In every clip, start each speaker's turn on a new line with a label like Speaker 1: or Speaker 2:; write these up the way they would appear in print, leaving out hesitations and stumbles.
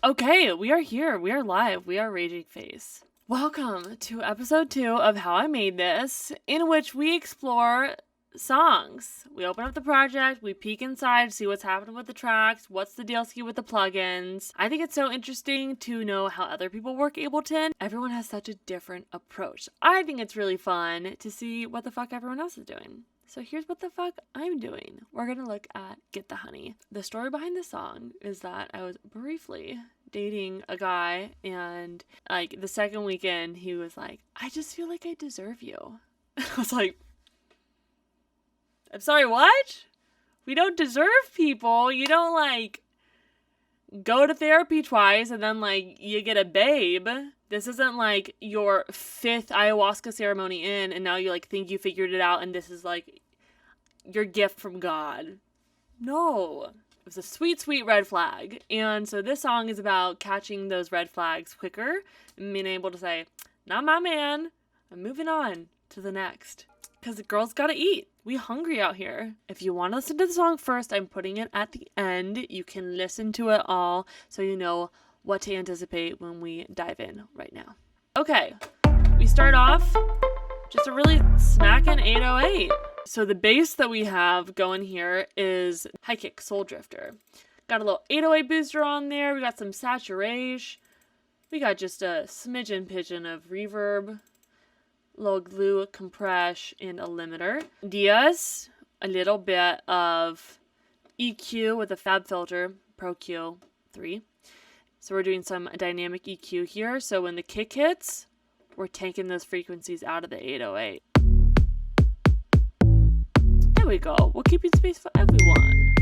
Speaker 1: Okay, we are here. We are live. We are Raging Face. Welcome to episode 2 of How I Made This, in which we explore songs. We open up the project, we peek inside, see what's happening with the tracks, what's the deal ski with the plugins. I think it's so interesting to know how other people work Ableton. Everyone has such a different approach. I think it's really fun to see what the fuck everyone else is doing. So here's what the fuck I'm doing. We're gonna look at Get the Honey. The story behind the song is that I was briefly dating a guy, and like the second weekend he was like, I just feel like I deserve you. I was like, I'm sorry, what? We don't deserve people. You don't like go to therapy twice and then like you get a babe. This isn't like your 5th ayahuasca ceremony in and now you like think you figured it out and this is like your gift from God. No. It was a sweet, sweet red flag. And so this song is about catching those red flags quicker and being able to say, not my man. I'm moving on to the next. Because the girls gotta eat. We hungry out here. If you want to listen to the song first, I'm putting it at the end. You can listen to it all so you know what to anticipate when we dive in right now. Okay, we start off just a really smacking 808. So the bass that we have going here is High Kick Soul Drifter. Got a little 808 booster on there. We got some saturation. We got just a smidgen pigeon of reverb, little glue, compress, and a limiter. Diaz, a little bit of EQ with a Fab Filter Pro Q3. So we're doing some dynamic EQ here. So when the kick hits, we're taking those frequencies out of the 808. There we go. We're keeping space for everyone.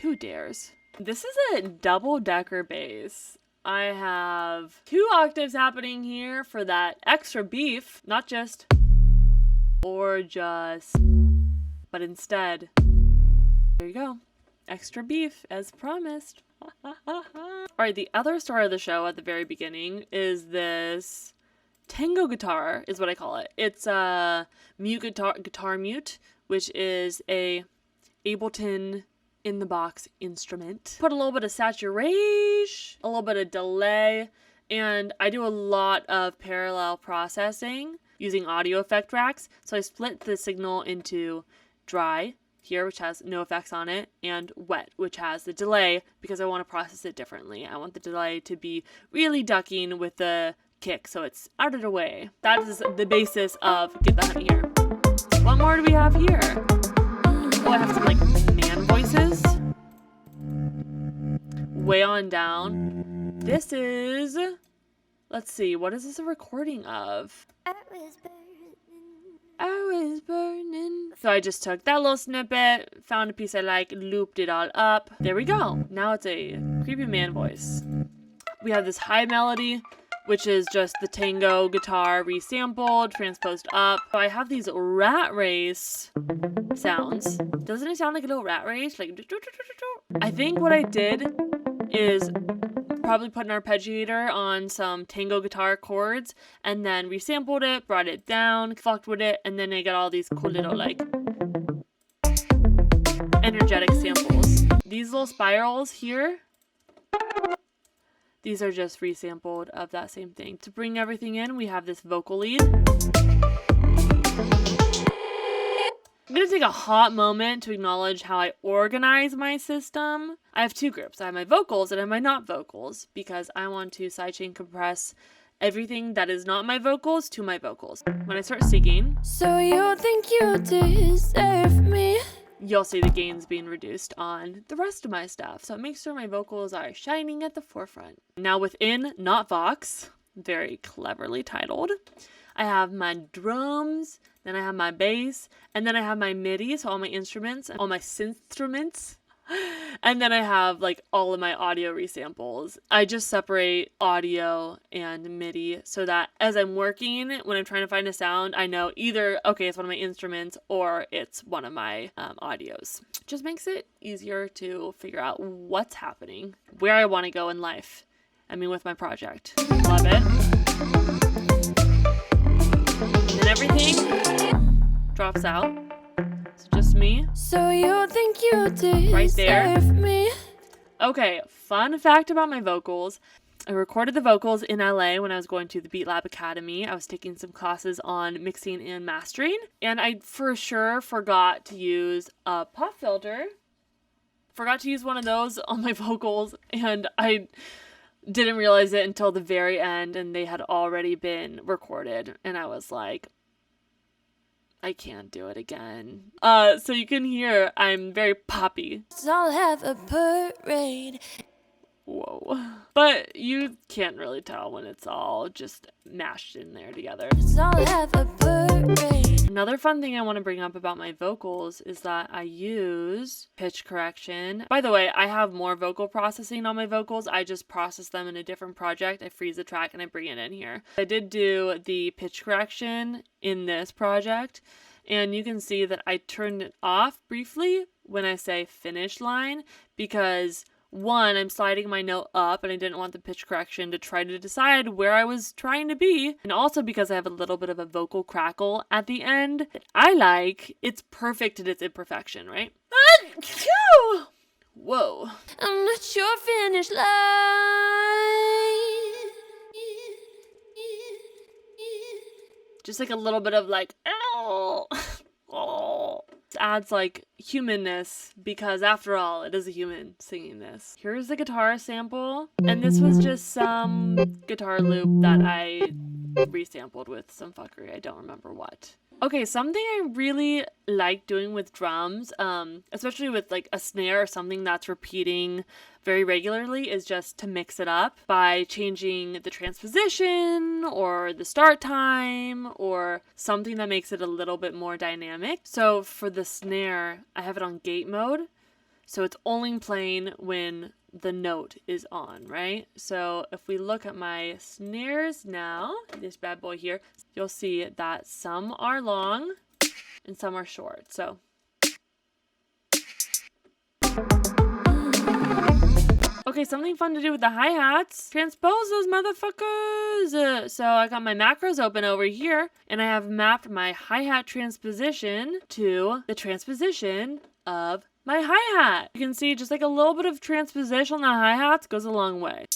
Speaker 1: Who dares? This is a double-decker bass. I have 2 octaves happening here for that extra beef. Not just, or just, but instead. There you go. Extra beef, as promised. Alright, the other star of the show at the very beginning is this tango guitar, is what I call it. It's a mute guitar mute, which is a Ableton in the box instrument. Put a little bit of saturation, a little bit of delay, and I do a lot of parallel processing using audio effect racks. So I split the signal into dry here, which has no effects on it, and wet, which has the delay, because I want to process it differently. I want the delay to be really ducking with the kick, so it's out of the way. That is the basis of Get the Honey here. What more do we have here? Oh, I have some like man voices. Way on down. This is, let's see, what is this a recording of? I was burning. So I just took that little snippet, found a piece I like, looped it all up. There we go. Now it's a creepy man voice. We have this high melody, which is just the tango guitar resampled, transposed up. So I have these rat race sounds. Doesn't it sound like a little rat race? Like, I think what I did is probably put an arpeggiator on some tango guitar chords and then resampled it, brought it down, fucked with it, and then I got all these cool little like energetic samples. These little spirals here, these are just resampled of that same thing. To bring everything in, we have this vocal lead. I'm going to take a hot moment to acknowledge how I organize my system. I have 2 groups. I have my vocals and I have my not vocals because I want to sidechain compress everything that is not my vocals to my vocals. When I start singing,
Speaker 2: so you think you deserve me,
Speaker 1: you'll see the gains being reduced on the rest of my stuff. So it makes sure my vocals are shining at the forefront. Now within Not Vox, very cleverly titled, I have my drums, then I have my bass, and then I have my MIDI, so all my instruments, all my synthstruments, and then I have like all of my audio resamples. I just separate audio and MIDI so that as I'm working, when I'm trying to find a sound, I know either, okay, it's one of my instruments or it's one of my audios. Just makes it easier to figure out what's happening, where I want to go in life. I mean, with my project. Love it. And everything drops out. So just me.
Speaker 2: So you think you deserve
Speaker 1: right there.
Speaker 2: me?
Speaker 1: Okay, fun fact about my vocals. I recorded the vocals in LA when I was going to the Beat Lab Academy. I was taking some classes on mixing and mastering, and I for sure forgot to use a pop filter. Forgot to use one of those on my vocals, and I didn't realize it until the very end, and they had already been recorded, and I was like, I can't do it again. So you can hear I'm very poppy.
Speaker 2: I'll have a parade.
Speaker 1: Whoa. But you can't really tell when it's all just mashed in there together.
Speaker 2: I'll have a parade.
Speaker 1: Another fun thing I want to bring up about my vocals is that I use pitch correction. By the way, I have more vocal processing on my vocals. I just process them in a different project. I freeze the track and I bring it in here. I did do the pitch correction in this project, and you can see that I turned it off briefly when I say finish line because one, I'm sliding my note up and I didn't want the pitch correction to try to decide where I was trying to be. And also because I have a little bit of a vocal crackle at the end that I like. It's perfect in its imperfection, right? Whoa.
Speaker 2: I'm not your finish line.
Speaker 1: Just like a little bit of like, oh. Oh. Adds like humanness because after all it is a human singing this. Here's the guitar sample, and this was just some guitar loop that I resampled with some fuckery. I don't remember what. Okay, something I really like doing with drums, especially with like a snare or something that's repeating very regularly, is just to mix it up by changing the transposition or the start time or something that makes it a little bit more dynamic. So for the snare, I have it on gate mode, so it's only playing when the note is on, right? So if we look at my snares now, this bad boy here, you'll see that some are long and some are short. So okay, something fun to do with the hi-hats. Transpose those motherfuckers. So I got my macros open over here, and I have mapped my hi-hat transposition to the transposition of my hi-hat. You can see just like a little bit of transposition on the hi-hats goes a long way.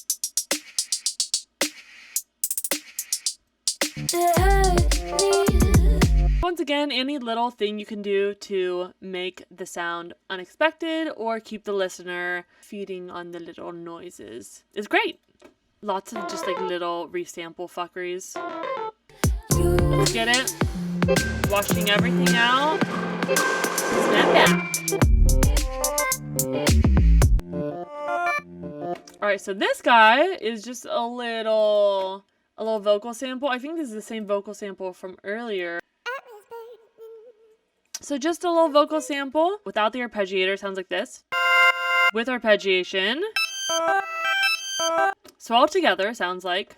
Speaker 1: Once again, any little thing you can do to make the sound unexpected or keep the listener feeding on the little noises is great. Lots of just like little resample fuckeries. Get it? Washing everything out. Snap back. Alright, so this guy is just a little vocal sample. I think this is the same vocal sample from earlier. So just a little vocal sample without the arpeggiator, sounds like this. With arpeggiation. So all together sounds like.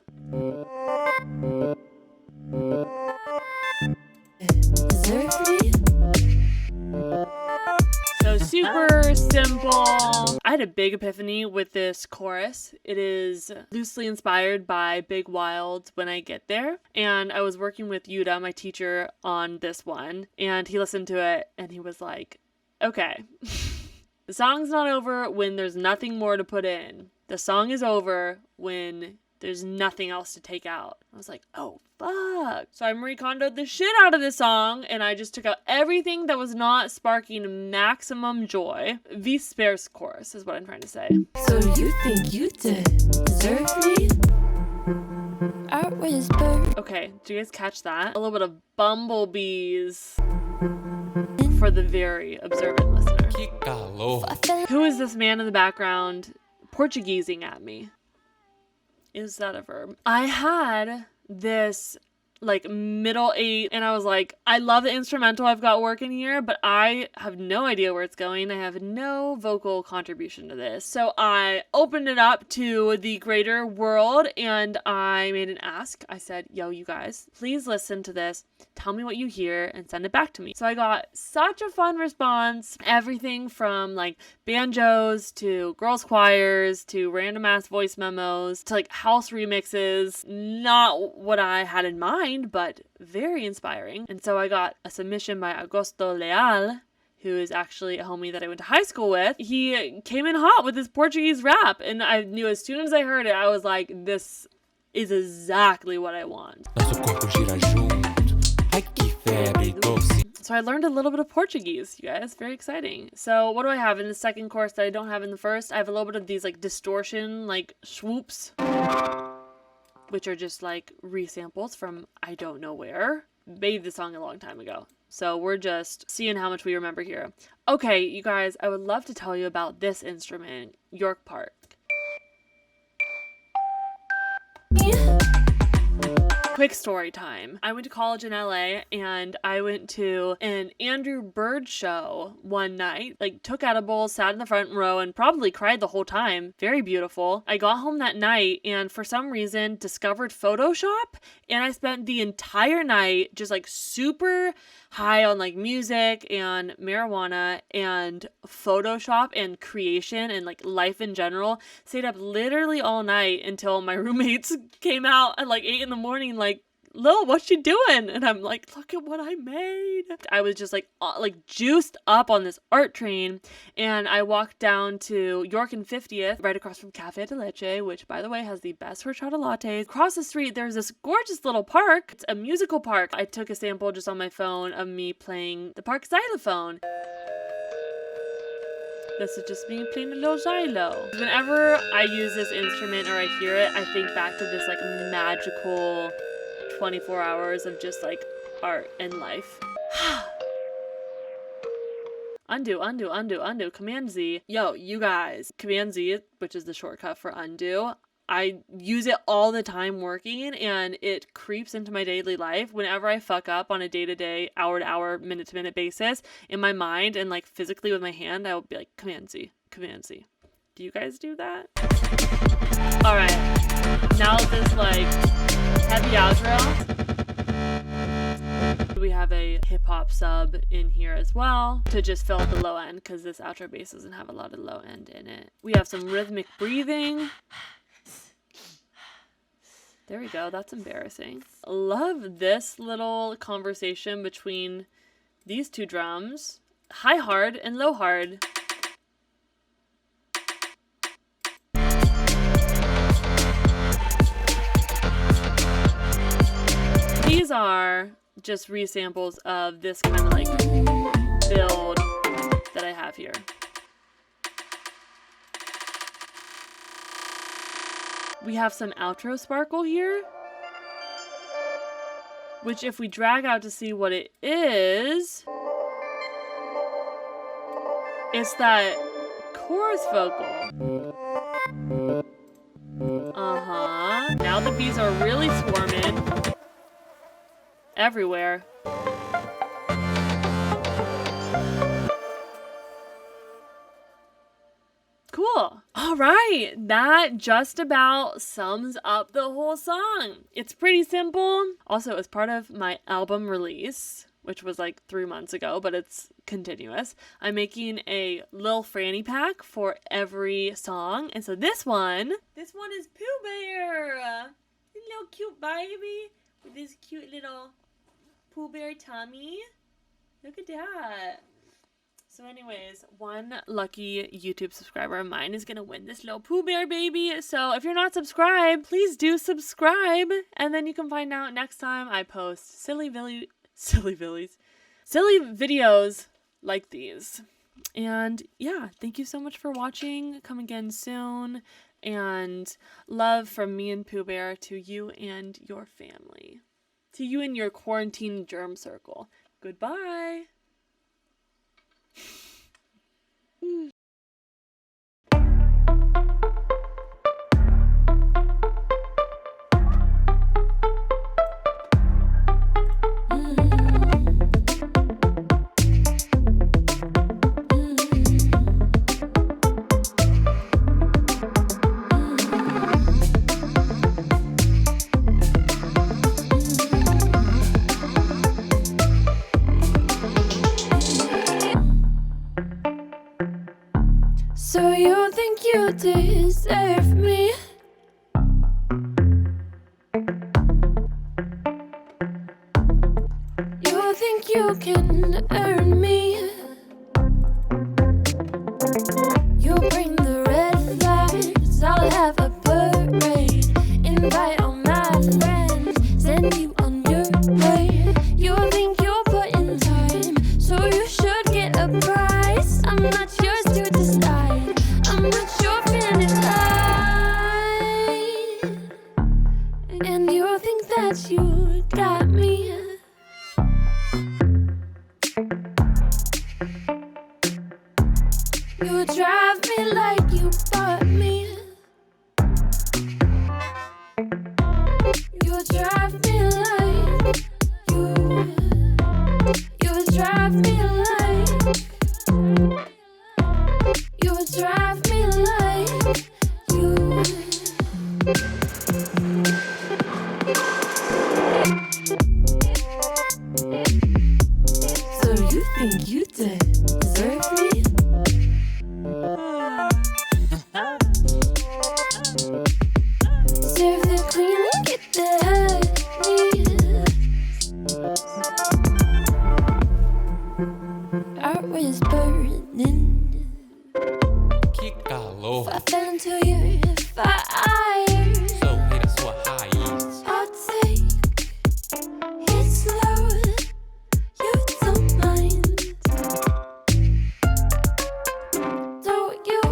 Speaker 1: So super simple. I had a big epiphany with this chorus. It is loosely inspired by Big Wild When I Get There. And I was working with Yuda, my teacher, on this one. And he listened to it and he was like, okay, the song's not over when there's nothing more to put in. The song is over when there's nothing else to take out. I was like, oh, fuck. So I Marie Kondo'd the shit out of this song, and I just took out everything that was not sparking maximum joy. V sparse chorus is what I'm trying to say.
Speaker 2: So you think you deserve me? I whisper.
Speaker 1: Okay, do you guys catch that? A little bit of bumblebees for the very observant listener. Who is this man in the background Portuguesing at me? Is that a verb? I had this like middle eight and I was like, I love the instrumental I've got working here, but I have no idea where it's going. I have no vocal contribution to this. So I opened it up to the greater world and I made an ask. I said, yo, you guys, please listen to this. Tell me what you hear and send it back to me. So I got such a fun response. Everything from like banjos to girls choirs to random ass voice memos to like house remixes. Not what I had in mind, but very inspiring. And so I got a submission by Agosto Leal who is actually a homie that I went to high school with, he came in hot with his Portuguese rap. And I knew as soon as I heard it, I was like, this is exactly what I want. So I learned a little bit of Portuguese, you guys. Very exciting. So what do I have in the second course that I don't have in the first? I have a little bit of these like distortion, like swoops, which are just like resamples from I don't know where. Made the song a long time ago. So we're just seeing how much we remember here. Okay, you guys, I would love to tell you about this instrument, York Park. Quick story time. I went to college in LA and I went to an Andrew Bird show one night. Like, took edibles, sat in the front row, and probably cried the whole time. Very beautiful. I got home that night and for some reason discovered Photoshop, and I spent the entire night just like super high on like music and marijuana and Photoshop and creation and like life in general. Stayed up literally all night until my roommates came out at like 8 a.m. like, Lil, what you doing? And I'm like, look at what I made. I was just like juiced up on this art train, and I walked down to York and 50th, right across from Cafe de Leche, which by the way has the best horchata lattes. Across the street, there's this gorgeous little park. It's a musical park. I took a sample just on my phone of me playing the park xylophone. This is just me playing a little xylo. Whenever I use this instrument or I hear it, I think back to this like magical 24 hours of just like art and life. Undo, undo, undo, undo, Command Z. Yo, you guys, Command Z, which is the shortcut for undo, I use it all the time working, and it creeps into my daily life. Whenever I fuck up on a day-to-day, hour-to-hour, minute-to-minute basis, in my mind and like physically with my hand, I will be like, Command Z, Command Z. Do you guys do that? All right, now this like heavy outro. We have a hip-hop sub in here as well to just fill out the low end, because this outro bass doesn't have a lot of low end in it. We have some rhythmic breathing. There we go. That's embarrassing. Love this little conversation between these two drums. High hard and low hard. These are just resamples of this kind of like build that I have here. We have some outro sparkle here, which if we drag out to see what it is, it's that chorus vocal. Now the bees are really swarming everywhere. Cool. All right, that just about sums up the whole song. It's pretty simple. Also, as part of my album release, which was like 3 months ago, but it's continuous, I'm making a Lil Franny pack for every song. And so this one is Pooh Bear. A little cute baby with this cute little Pooh Bear tummy. Look at that. So anyways, one lucky YouTube subscriber of mine is going to win this little Pooh Bear baby. So if you're not subscribed, please do subscribe. And then you can find out next time I post silly videos like these. And yeah, thank you so much for watching. Come again soon. And love from me and Pooh Bear to you and your family. To you and your quarantine germ circle. Goodbye.
Speaker 2: So you think you deserve me? You think you can earn me? And you think that you got me. You drive me like you bought me. You drive me like you drive me like you drive me like you. So you think you deserve me? Serve the queen and get the honey. I was burning.
Speaker 3: Que calor.
Speaker 2: I fell into your fire.
Speaker 3: Sorrir a sua raiz.
Speaker 2: I'll take it slow. You don't mind. Don't you?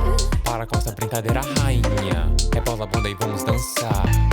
Speaker 3: Para com essa brincadeira, rainha. Rebola a bunda e vamos dançar.